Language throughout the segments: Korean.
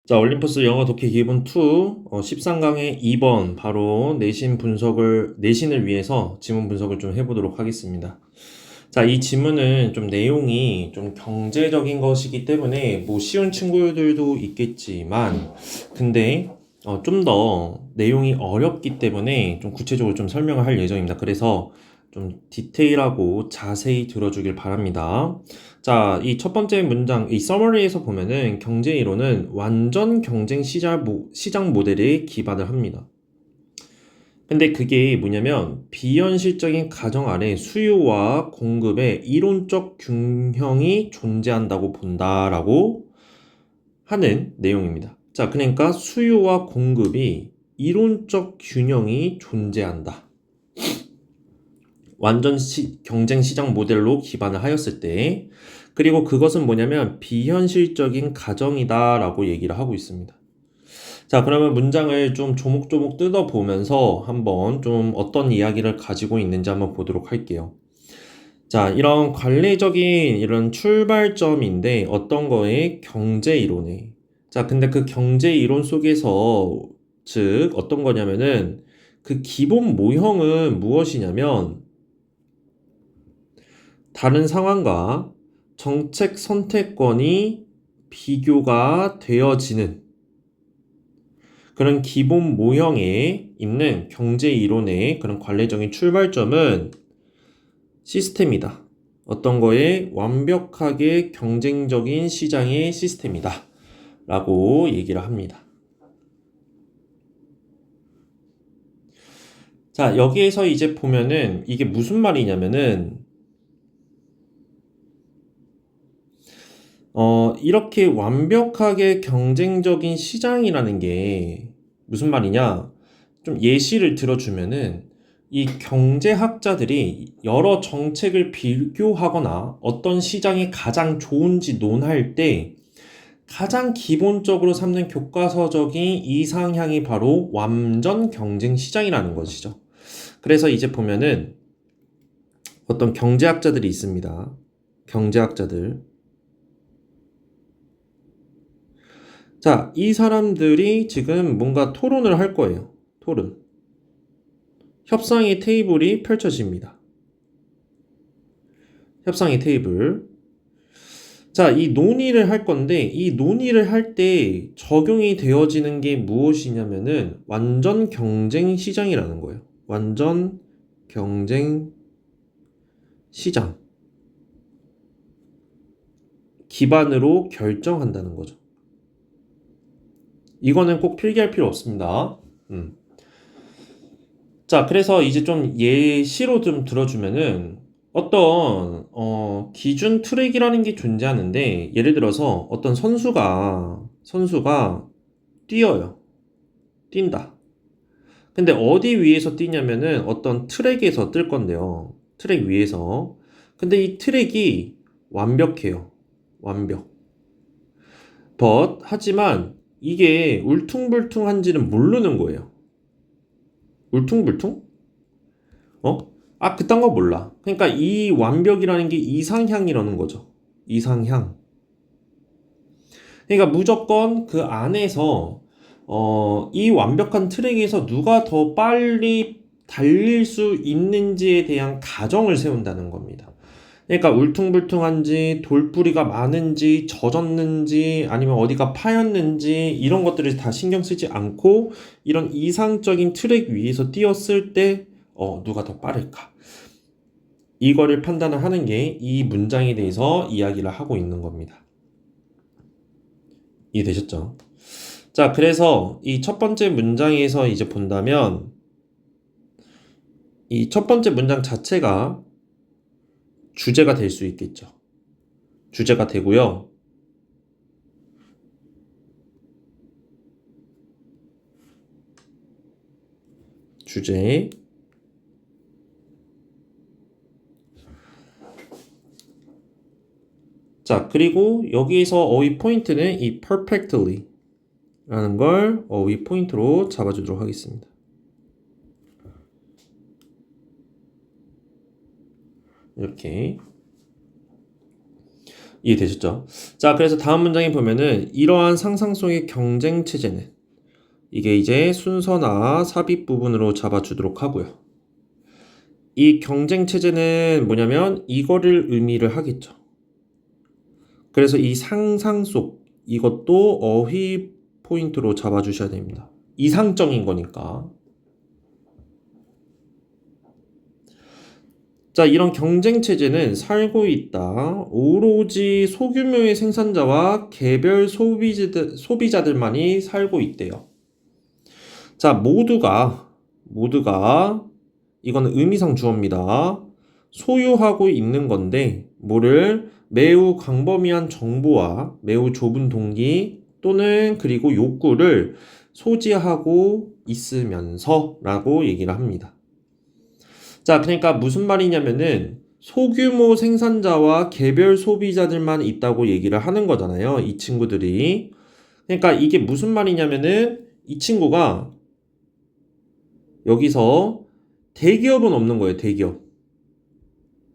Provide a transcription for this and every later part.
자, 올림포스 영어 독해 기본 2 13강의 2번 바로 내신을 위해서 지문 분석을 좀 해보도록 하겠습니다. 자, 이 지문은 좀 내용이 좀 경제적인 것이기 때문에 뭐 쉬운 친구들도 있겠지만 근데 좀 더 내용이 어렵기 때문에 좀 구체적으로 좀 설명을 할 예정입니다. 그래서 좀 디테일하고 자세히 들어주길 바랍니다. 자, 이 첫 번째 문장, 이 서머리에서 보면은 경제 이론은 완전 경쟁 시장 모델에 기반을 합니다. 근데 그게 뭐냐면 비현실적인 가정 아래 수요와 공급의 이론적 균형이 존재한다고 본다라고 하는 내용입니다. 자, 그러니까 수요와 공급이 이론적 균형이 존재한다. 완전 경쟁 시장 모델로 기반을 하였을 때, 그리고 그것은 뭐냐면 비현실적인 가정이다라고 얘기를 하고 있습니다. 자, 그러면 문장을 좀 조목조목 뜯어보면서 한번 좀 어떤 이야기를 가지고 있는지 한번 보도록 할게요. 자, 이런 관례적인 이런 출발점인데 어떤 거에 경제 이론에. 자, 근데 그 경제 이론 속에서 즉 어떤 거냐면은 그 기본 모형은 무엇이냐면 다른 상황과 정책 선택권이 비교가 되어지는 그런 기본 모형에 있는 경제 이론의 그런 관례적인 출발점은 시스템이다. 어떤 거에 완벽하게 경쟁적인 시장의 시스템이다. 라고 얘기를 합니다. 자, 여기에서 이제 보면은 이게 무슨 말이냐면은 이렇게 완벽하게 경쟁적인 시장이라는 게 무슨 말이냐? 좀 예시를 들어주면은 이 경제학자들이 여러 정책을 비교하거나 어떤 시장이 가장 좋은지 논할 때 가장 기본적으로 삼는 교과서적인 이상향이 바로 완전 경쟁 시장이라는 것이죠. 그래서 이제 보면은 어떤 경제학자들이 있습니다. 경제학자들. 자, 이 사람들이 지금 뭔가 토론을 할 거예요. 토론. 협상의 테이블이 펼쳐집니다. 협상의 테이블. 자, 이 논의를 할 건데, 이 논의를 할 때 적용이 되어지는 게 무엇이냐면은 완전 경쟁 시장이라는 거예요. 완전 경쟁 시장. 기반으로 결정한다는 거죠. 이거는 꼭 필기할 필요 없습니다. 자, 그래서 이제 좀 예시로 좀 들어주면은 어떤 기준 트랙이라는 게 존재하는데 예를 들어서 어떤 선수가 뛰어요. 뛴다. 근데 어디 위에서 뛰냐면은 어떤 트랙에서 뛸 건데요. 트랙 위에서. 근데 이 트랙이 완벽해요. 완벽. 하지만 이게 울퉁불퉁한지는 모르는 거예요. 울퉁불퉁? 어? 아, 그딴 거 몰라. 그러니까 이 완벽이라는 게 이상향이라는 거죠. 이상향. 그러니까 무조건 그 안에서 이 완벽한 트랙에서 누가 더 빨리 달릴 수 있는지에 대한 가정을 세운다는 겁니다. 그러니까 울퉁불퉁한지 돌뿌리가 많은지 젖었는지 아니면 어디가 파였는지 이런 것들을 다 신경 쓰지 않고 이런 이상적인 트랙 위에서 뛰었을 때 누가 더 빠를까? 이거를 판단을 하는 게 이 문장에 대해서 이야기를 하고 있는 겁니다. 이해되셨죠? 자, 그래서 이 첫 번째 문장에서 이제 본다면 이 첫 번째 문장 자체가 주제가 될 수 있겠죠. 주제가 되고요. 주제. 자, 그리고 여기에서 어휘 포인트는 이 perfectly 라는 걸 어휘 포인트로 잡아주도록 하겠습니다. 이렇게. 이해되셨죠? 자, 그래서 다음 문장에 보면은 이러한 상상 속의 경쟁 체제는 이게 이제 순서나 삽입 부분으로 잡아주도록 하고요. 이 경쟁 체제는 뭐냐면 이거를 의미를 하겠죠. 그래서 이 상상 속 이것도 어휘 포인트로 잡아주셔야 됩니다. 이상적인 거니까. 자, 이런 경쟁 체제는 살고 있다. 오로지 소규모의 생산자와 개별 소비자들만이 살고 있대요. 자, 모두가 이거는 의미상 주어입니다. 소유하고 있는 건데 뭐를 매우 광범위한 정보와 매우 좁은 동기 또는 그리고 욕구를 소지하고 있으면서 라고 얘기를 합니다. 자, 그러니까 무슨 말이냐면은 소규모 생산자와 개별 소비자들만 있다고 얘기를 하는 거잖아요. 이 친구들이. 그러니까 이게 무슨 말이냐면은 이 친구가 여기서 대기업은 없는 거예요.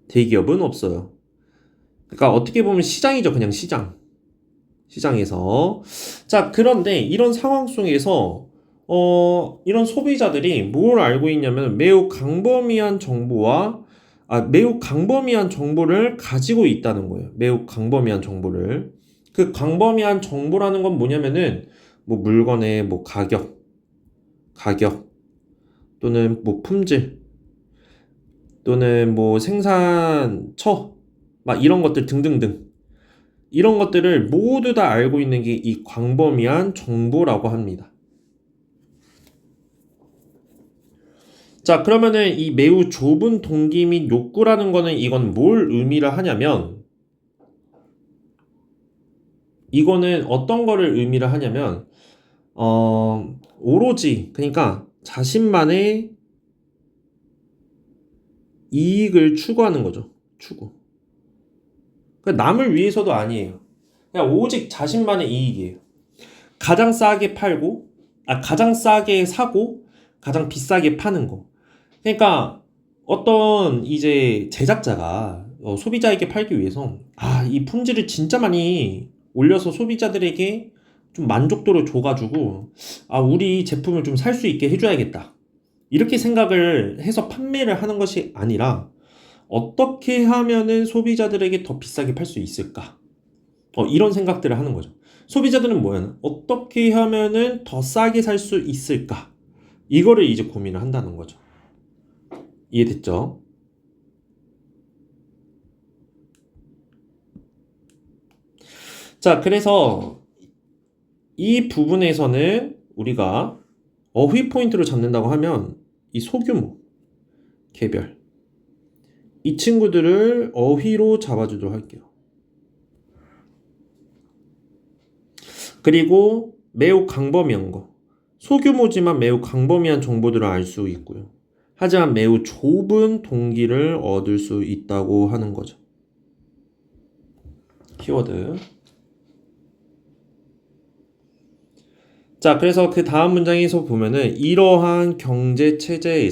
대기업은 없어요. 그러니까 어떻게 보면 시장이죠. 그냥 시장에서. 자, 그런데 이런 상황 속에서 이런 소비자들이 뭘 알고 있냐면 매우 광범위한 정보를 가지고 있다는 거예요. 매우 광범위한 정보를. 그 광범위한 정보라는 건 뭐냐면은 뭐 물건의 뭐 가격 또는 뭐 품질 또는 뭐 생산처 막 이런 것들 등등등 이런 것들을 모두 다 알고 있는 게 이 광범위한 정보라고 합니다. 자, 그러면은 이 매우 좁은 동기 및 욕구라는 거는 이건 뭘 의미를 하냐면 이거는 어떤 거를 의미를 하냐면 오로지 그러니까 자신만의 이익을 추구하는 거죠. 추구. 그러니까 남을 위해서도 아니에요. 그냥 오직 자신만의 이익이에요. 가장 싸게 사고 가장 비싸게 파는 거. 그러니까 어떤 이제 제작자가 소비자에게 팔기 위해서 이 품질을 진짜 많이 올려서 소비자들에게 좀 만족도를 줘가지고 우리 제품을 좀 살 수 있게 해줘야겠다. 이렇게 생각을 해서 판매를 하는 것이 아니라 어떻게 하면은 소비자들에게 더 비싸게 팔 수 있을까? 이런 생각들을 하는 거죠. 소비자들은 뭐야? 어떻게 하면은 더 싸게 살 수 있을까? 이거를 이제 고민을 한다는 거죠. 이해됐죠? 자, 그래서 이 부분에서는 우리가 어휘 포인트로 잡는다고 하면 이 소규모, 개별 이 친구들을 어휘로 잡아주도록 할게요. 그리고 매우 광범위한 거. 소규모지만 매우 광범위한 정보들을 알 수 있고요. 하지만 매우 좁은 동기를 얻을 수 있다고 하는 거죠. 키워드. 자, 그래서 그 다음 문장에서 보면은 이러한 경제 체제.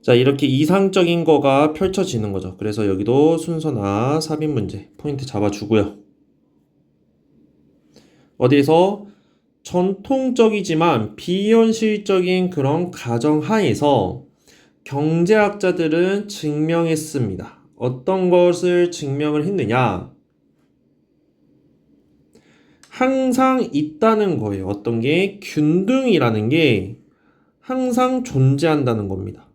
자, 이렇게 이상적인 거가 펼쳐지는 거죠. 그래서 여기도 순서나 삽입 문제 포인트 잡아주고요. 어디에서 전통적이지만 비현실적인 그런 가정하에서 경제학자들은 증명했습니다. 어떤 것을 증명을 했느냐? 항상 있다는 거예요. 어떤 게 균등이라는 게 항상 존재한다는 겁니다.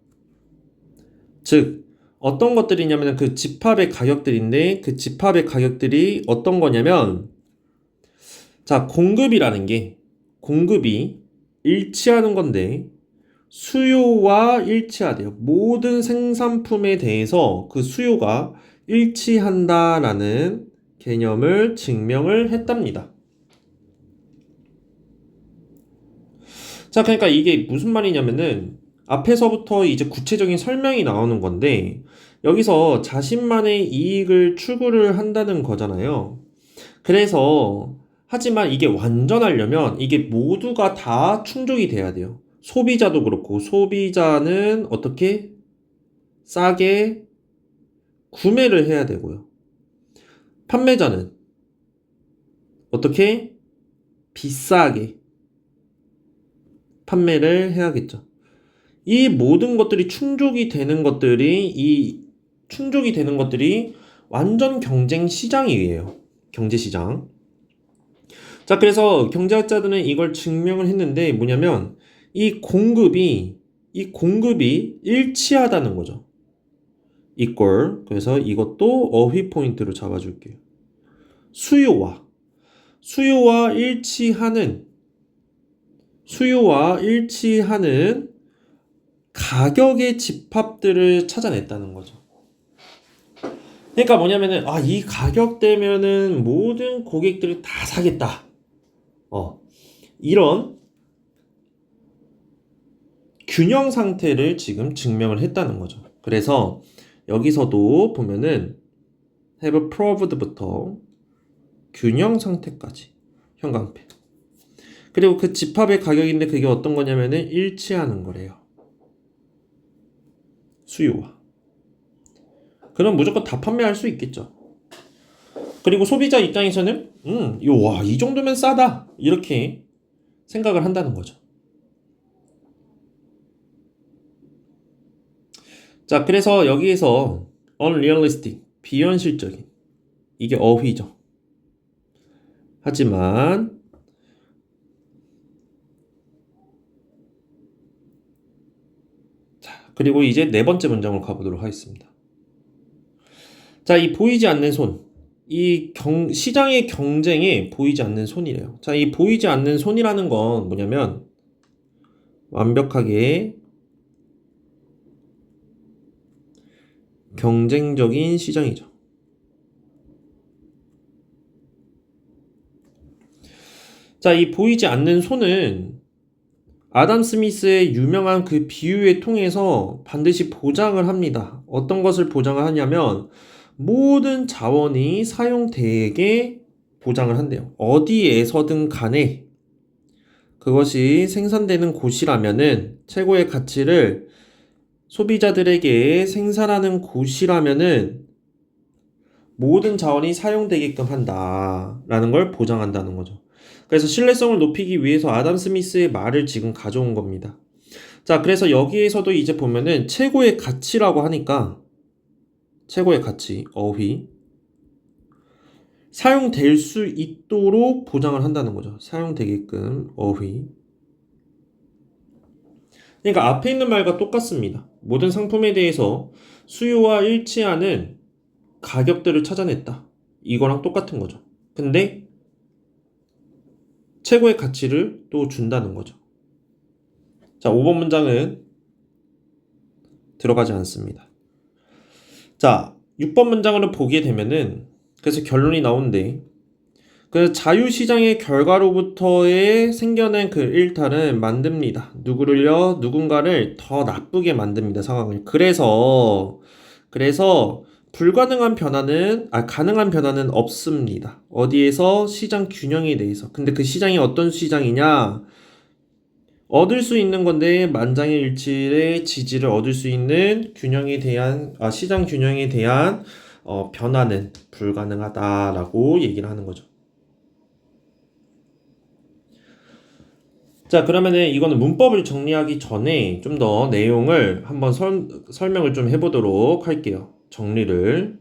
즉 어떤 것들이냐면 그 집합의 가격들인데 그 집합의 가격들이 어떤 거냐면 자, 공급이 일치하는 건데 수요와 일치하대요. 모든 생산품에 대해서 그 수요가 일치한다라는 개념을 증명을 했답니다. 자, 그러니까 이게 무슨 말이냐면은 앞에서부터 이제 구체적인 설명이 나오는 건데 여기서 자신만의 이익을 추구를 한다는 거잖아요. 그래서 하지만 이게 완전하려면 이게 모두가 다 충족이 돼야 돼요. 소비자도 그렇고 소비자는 어떻게 싸게 구매를 해야 되고요. 판매자는 어떻게? 비싸게 판매를 해야겠죠. 이 모든 것들이 충족이 되는 것들이 완전 경쟁 시장이에요. 경제 시장. 자, 그래서 경제학자들은 이걸 증명을 했는데 뭐냐면 이 공급이 일치하다는 거죠. equal. 그래서 이것도 어휘 포인트로 잡아줄게요. 수요와 일치하는 가격의 집합들을 찾아냈다는 거죠. 그러니까 뭐냐면은 이 가격대면은 모든 고객들이 다 사겠다. 이런 균형 상태를 지금 증명을 했다는 거죠. 그래서 여기서도 보면은 have proved부터 균형 상태까지 형광펜. 그리고 그 집합의 가격인데 그게 어떤 거냐면은 일치하는 거래요. 수요와. 그럼 무조건 다 판매할 수 있겠죠. 그리고 소비자 입장에서는 이 정도면 싸다 이렇게 생각을 한다는 거죠. 자, 그래서 여기에서 unrealistic, 비현실적인 이게 어휘죠. 하지만 자, 그리고 이제 네 번째 문장으로 가보도록 하겠습니다. 자, 이 보이지 않는 손, 시장의 경쟁에 보이지 않는 손이래요. 자, 이 보이지 않는 손이라는 건 뭐냐면 완벽하게 경쟁적인 시장이죠. 자, 이 보이지 않는 손은 아담 스미스의 유명한 그 비유에 통해서 반드시 보장을 합니다. 어떤 것을 보장을 하냐면 모든 자원이 사용되게 보장을 한대요. 어디에서든 간에 그것이 생산되는 곳이라면은 최고의 가치를 소비자들에게 생산하는 곳이라면은 모든 자원이 사용되게끔 한다라는 걸 보장한다는 거죠. 그래서 신뢰성을 높이기 위해서 아담 스미스의 말을 지금 가져온 겁니다. 자, 그래서 여기에서도 이제 보면은 최고의 가치라고 하니까 최고의 가치, 어휘 사용될 수 있도록 보장을 한다는 거죠. 사용되게끔 어휘. 그러니까 앞에 있는 말과 똑같습니다. 모든 상품에 대해서 수요와 일치하는 가격들을 찾아냈다. 이거랑 똑같은 거죠. 근데 최고의 가치를 또 준다는 거죠. 자, 5번 문장은 들어가지 않습니다. 자, 6번 문장을 보게 되면은 그래서 결론이 나오는데 그 자유시장의 결과로부터의 생겨난 그 일탈은 만듭니다. 누군가를 더 나쁘게 만듭니다. 상황을. 그래서 가능한 변화는 없습니다. 어디에서? 시장 균형에 대해서. 근데 그 시장이 어떤 시장이냐? 얻을 수 있는 건데 만장의 일치의 지지를 얻을 수 있는 시장 균형에 대한 변화는 불가능하다라고 얘기를 하는 거죠. 자, 그러면은 이거는 문법을 정리하기 전에 좀 더 내용을 한번 설명을 좀 해보도록 할게요. 정리를.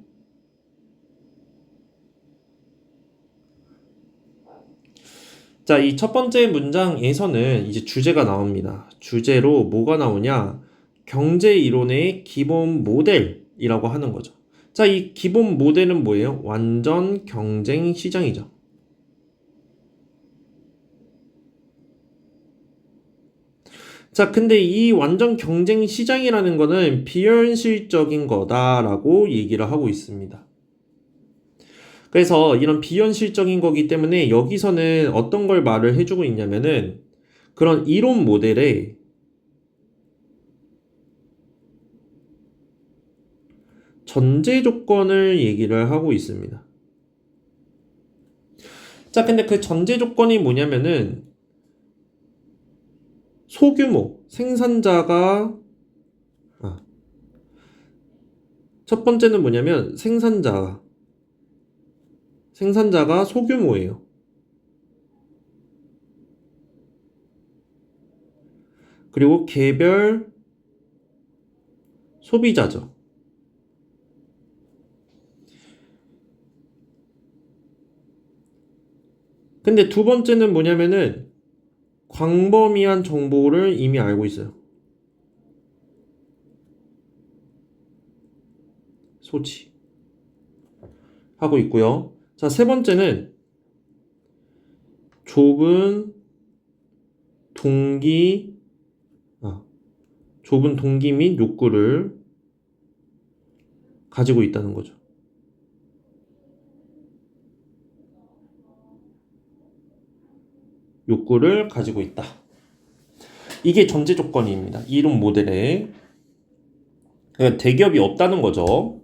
자, 이 첫 번째 문장에서는 이제 주제가 나옵니다. 주제로 뭐가 나오냐? 경제 이론의 기본 모델이라고 하는 거죠. 자, 이 기본 모델은 뭐예요? 완전 경쟁 시장이죠. 자, 근데 이 완전 경쟁 시장이라는 거는 비현실적인 거다라고 얘기를 하고 있습니다. 그래서 이런 비현실적인 거기 때문에 여기서는 어떤 걸 말을 해주고 있냐면은 그런 이론 모델에 전제 조건을 얘기를 하고 있습니다. 자, 근데 그 전제 조건이 뭐냐면은 소규모 생산자가 첫 번째는 뭐냐면 생산자가 소규모예요. 그리고 개별 소비자죠. 근데 두 번째는 뭐냐면은 광범위한 정보를 이미 알고 있어요. 소치 하고 있고요. 자, 세 번째는 좁은 동기 좁은 동기 및 욕구를 가지고 있다는 거죠. 욕구를 가지고 있다. 이게 전제 조건입니다. 이론 모델에. 그러니까 대기업이 없다는 거죠.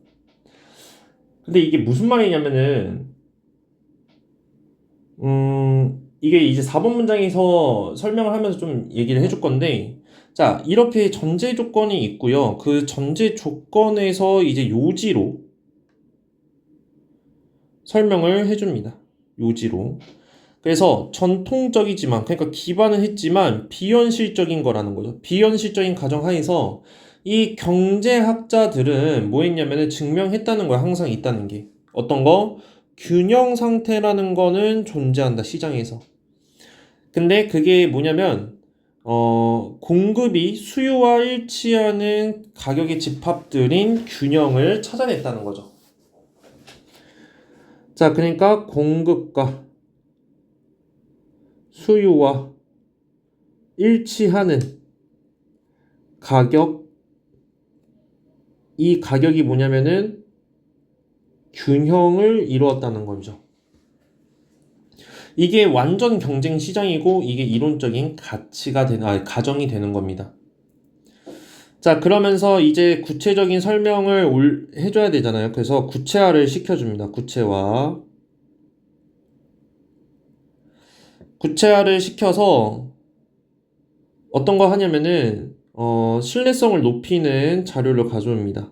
근데 이게 무슨 말이냐면은 이게 이제 4번 문장에서 설명을 하면서 좀 얘기를 해줄 건데, 자, 이렇게 전제 조건이 있고요. 그 전제 조건에서 이제 요지로 설명을 해줍니다. 요지로. 그래서 전통적이지만, 그러니까 기반은 했지만 비현실적인 거라는 거죠. 비현실적인 가정하에서 이 경제학자들은 뭐 했냐면은 증명했다는 거야. 항상 있다는 게. 어떤 거? 균형 상태라는 거는 존재한다, 시장에서. 근데 그게 뭐냐면, 공급이 수요와 일치하는 가격의 집합들인 균형을 찾아냈다는 거죠. 자, 그러니까 공급과 수요와 일치하는 가격, 이 가격이 뭐냐면은 균형을 이루었다는 거죠. 이게 완전 경쟁 시장이고 이게 이론적인 가정이 되는 겁니다. 자, 그러면서 이제 구체적인 설명을 해줘야 되잖아요. 그래서 구체화를 시켜줍니다. 구체화를 시켜서 어떤 거 하냐면은 신뢰성을 높이는 자료를 가져옵니다.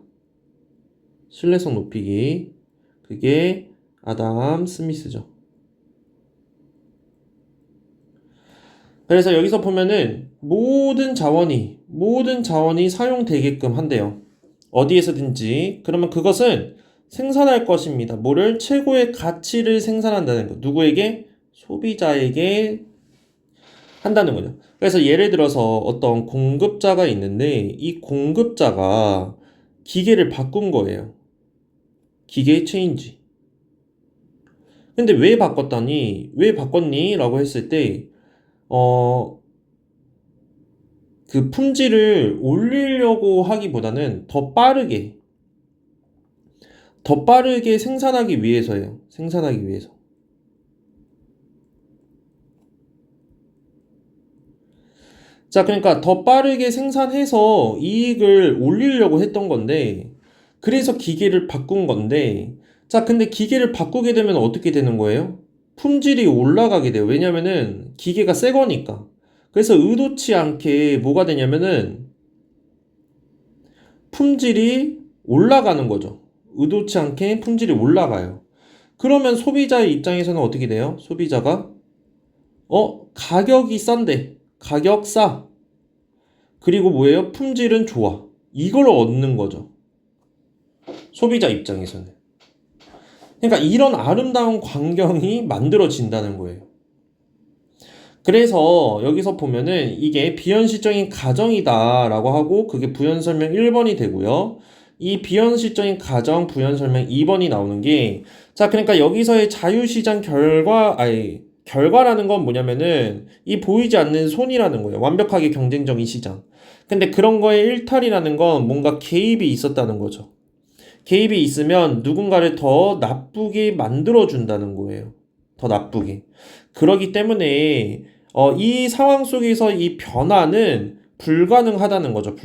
신뢰성 높이기. 그게 아담 스미스죠. 그래서 여기서 보면은 모든 자원이 사용되게끔 한대요. 어디에서든지. 그러면 그것은 생산할 것입니다. 뭐를? 최고의 가치를 생산한다는 거. 누구에게? 소비자에게 한다는 거죠. 그래서 예를 들어서 어떤 공급자가 있는데 이 공급자가 기계를 바꾼 거예요. 기계 체인지. 근데 왜 바꿨니? 라고 했을 때 그 품질을 올리려고 하기보다는 더 빠르게 생산하기 위해서예요. 생산하기 위해서. 자, 그러니까 더 빠르게 생산해서 이익을 올리려고 했던 건데, 그래서 기계를 바꾼 건데, 자, 근데 기계를 바꾸게 되면 어떻게 되는 거예요? 품질이 올라가게 돼요. 왜냐면은 기계가 새 거니까. 그래서 의도치 않게 뭐가 되냐면은 품질이 올라가는 거죠. 의도치 않게 품질이 올라가요. 그러면 소비자의 입장에서는 어떻게 돼요? 소비자가 가격이 싼데 가격 싸. 그리고 뭐예요? 품질은 좋아. 이걸 얻는 거죠. 소비자 입장에서는. 그러니까 이런 아름다운 광경이 만들어진다는 거예요. 그래서 여기서 보면은 이게 비현실적인 가정이다라고 하고 그게 부연 설명 1번이 되고요. 이 비현실적인 가정 부연 설명 2번이 나오는 게, 자, 그러니까 여기서의 자유시장 결과라는 건 뭐냐면은 이 보이지 않는 손이라는 거예요. 완벽하게 경쟁적인 시장. 근데 그런 거에 일탈이라는 건 뭔가 개입이 있었다는 거죠. 개입이 있으면 누군가를 더 나쁘게 만들어준다는 거예요. 더 나쁘게. 그러기 때문에 이 상황 속에서 이 변화는 불가능하다는 거죠.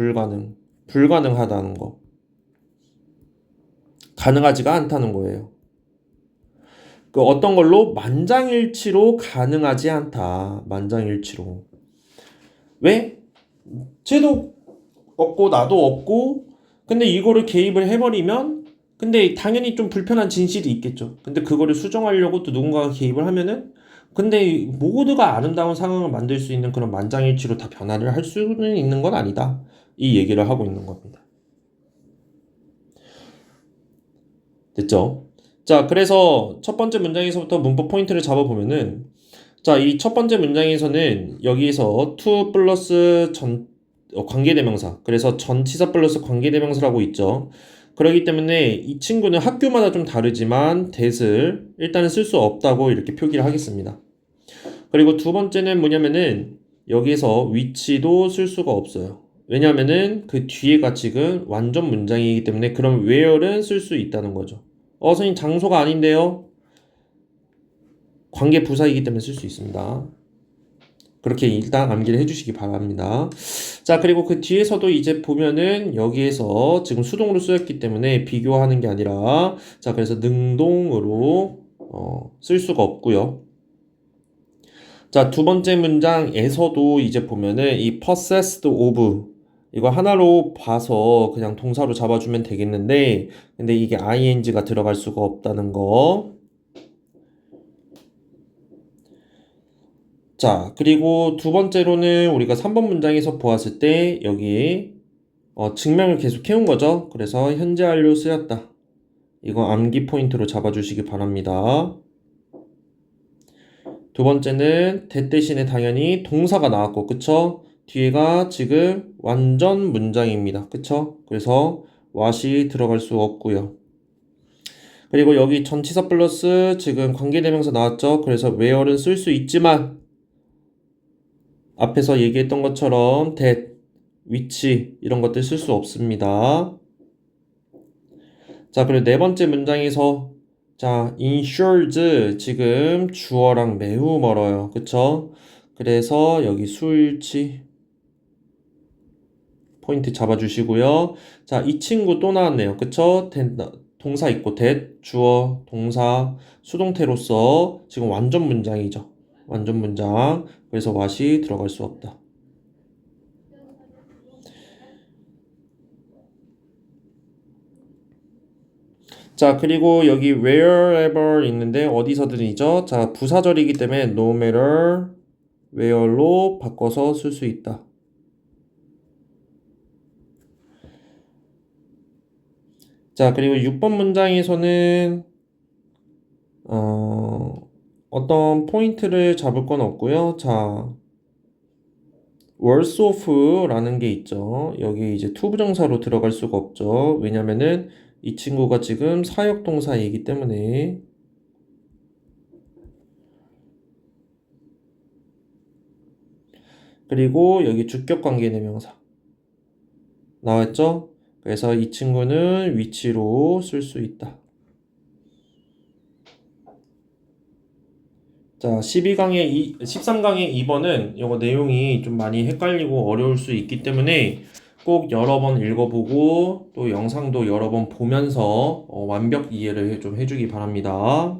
불가능하다는 거. 가능하지가 않다는 거예요. 그 어떤 걸로? 만장일치로 가능하지 않다. 만장일치로. 왜? 쟤도 없고 나도 없고 근데 이거를 개입을 해버리면 근데 당연히 좀 불편한 진실이 있겠죠. 근데 그거를 수정하려고 또 누군가가 개입을 하면은 근데 모두가 아름다운 상황을 만들 수 있는 그런 만장일치로 다 변화를 할 수는 있는 건 아니다. 이 얘기를 하고 있는 겁니다. 됐죠? 자, 그래서 첫 번째 문장에서부터 문법 포인트를 잡아보면은 자, 이 첫 번째 문장에서는 여기에서 to 플러스 관계대명사. 그래서 전치사 플러스 관계대명사라고 있죠. 그렇기 때문에 이 친구는 학교마다 좀 다르지만 that을 일단은 쓸 수 없다고 이렇게 표기를 하겠습니다. 그리고 두 번째는 뭐냐면은 여기에서 which도 쓸 수가 없어요. 왜냐면은 그 뒤에가 지금 완전 문장이기 때문에 그럼 where는 쓸 수 있다는 거죠. 선생님 장소가 아닌데요? 관계 부사이기 때문에 쓸 수 있습니다. 그렇게 일단 암기를 해주시기 바랍니다. 자, 그리고 그 뒤에서도 이제 보면은 여기에서 지금 수동으로 쓰였기 때문에 비교하는 게 아니라 자, 그래서 능동으로 쓸 수가 없고요. 자, 두 번째 문장에서도 이제 보면은 이 possessed of 이거 하나로 봐서 그냥 동사로 잡아주면 되겠는데 근데 이게 ing가 들어갈 수가 없다는 거. 자, 그리고 두 번째로는 우리가 3번 문장에서 보았을 때 여기 증명을 계속 해온 거죠. 그래서 현재 완료 쓰였다. 이거 암기 포인트로 잡아주시기 바랍니다. 두 번째는 that 대신에 당연히 동사가 나왔고 그쵸? 뒤에가 지금 완전 문장입니다. 그쵸? 그래서 what이 들어갈 수 없고요. 그리고 여기 전치사 플러스 지금 관계대명사 나왔죠? 그래서 where는 쓸 수 있지만 앞에서 얘기했던 것처럼 that, which 이런 것들 쓸 수 없습니다. 자, 그리고 네 번째 문장에서 자, ensures 지금 주어랑 매우 멀어요. 그쵸? 그래서 여기 수일치 포인트 잡아주시고요. 자, 이 친구 또 나왔네요. 그쵸? 동사 있고 that, 주어, 동사, 수동태로서 지금 완전 문장이죠. 완전 문장. 그래서 what이 들어갈 수 없다. 자, 그리고 여기 wherever 있는데 어디서든이죠. 자, 부사절이기 때문에 no matter where로 바꿔서 쓸 수 있다. 자, 그리고 6번 문장에서는 어떤 포인트를 잡을 건 없고요. 자, worse off라는 게 있죠. 여기 이제 to 부정사로 들어갈 수가 없죠. 왜냐면은 이 친구가 지금 사역동사이기 때문에 그리고 여기 주격관계대명사 나왔죠? 그래서 이 친구는 위치로 쓸 수 있다. 자, 13강의 2번은 이거 내용이 좀 많이 헷갈리고 어려울 수 있기 때문에 꼭 여러 번 읽어보고 또 영상도 여러 번 보면서 완벽 이해를 좀 해주기 바랍니다.